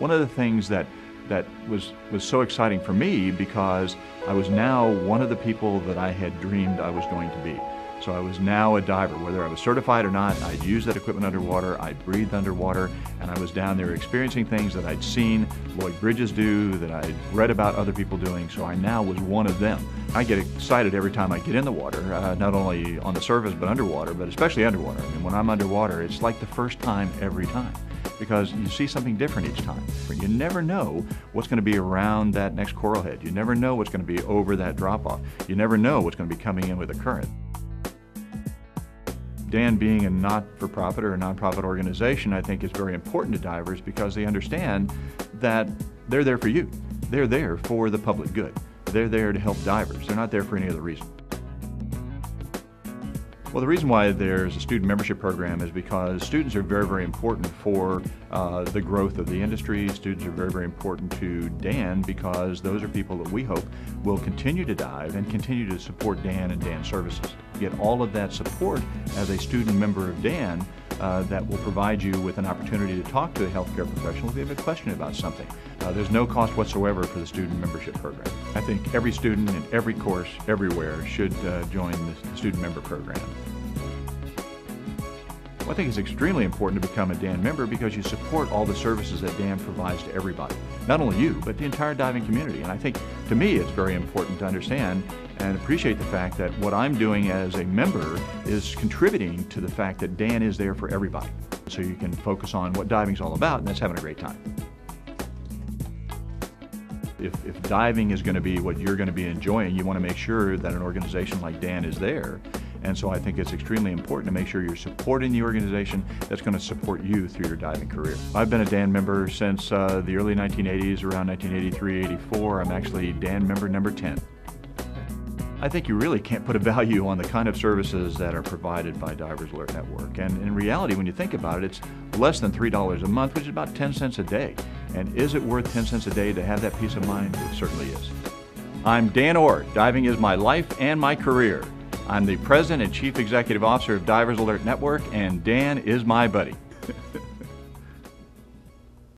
One of the things that was so exciting for me, because I was now one of the people that I had dreamed I was going to be. So I was now a diver. Whether I was certified or not, I'd used that equipment underwater, I'd breathed underwater, and I was down there experiencing things that I'd seen Lloyd Bridges do, that I'd read about other people doing, so I now was one of them. I get excited every time I get in the water, not only on the surface but underwater, but especially underwater. I mean, when I'm underwater, it's like the first time every time, because you see something different each time. You never know what's going to be around that next coral head. You never know what's going to be over that drop-off. You never know what's going to be coming in with a current. DAN being a not-for-profit or a non-profit organization, I think is very important to divers, because they understand that they're there for you. They're there for the public good. They're there to help divers. They're not there for any other reason. Well, the reason why there's a student membership program is because students are very, very important for the growth of the industry. Students are very, very important to DAN, because those are people that we hope will continue to dive and continue to support DAN and DAN services. Get all of that support as a student member of DAN that will provide you with an opportunity to talk to a healthcare professional if you have a question about something. There's no cost whatsoever for the student membership program. I think every student in every course, everywhere, should join the student member program. Well, I think it's extremely important to become a DAN member, because you support all the services that DAN provides to everybody. Not only you, but the entire diving community. And I think, to me, it's very important to understand and appreciate the fact that what I'm doing as a member is contributing to the fact that DAN is there for everybody. So you can focus on what diving's all about, and that's having a great time. If diving is going to be what you're going to be enjoying, you want to make sure that an organization like DAN is there. And so I think it's extremely important to make sure you're supporting the organization that's going to support you through your diving career. I've been a DAN member since the early 1980s, around 1983, 84. I'm actually DAN member number 10. I think you really can't put a value on the kind of services that are provided by Divers Alert Network. And in reality, when you think about it, it's less than $3 a month, which is about 10 cents a day. And is it worth 10 cents a day to have that peace of mind? It certainly is. I'm Dan Orr. Diving is my life and my career. I'm the President and Chief Executive Officer of Divers Alert Network, and Dan is my buddy.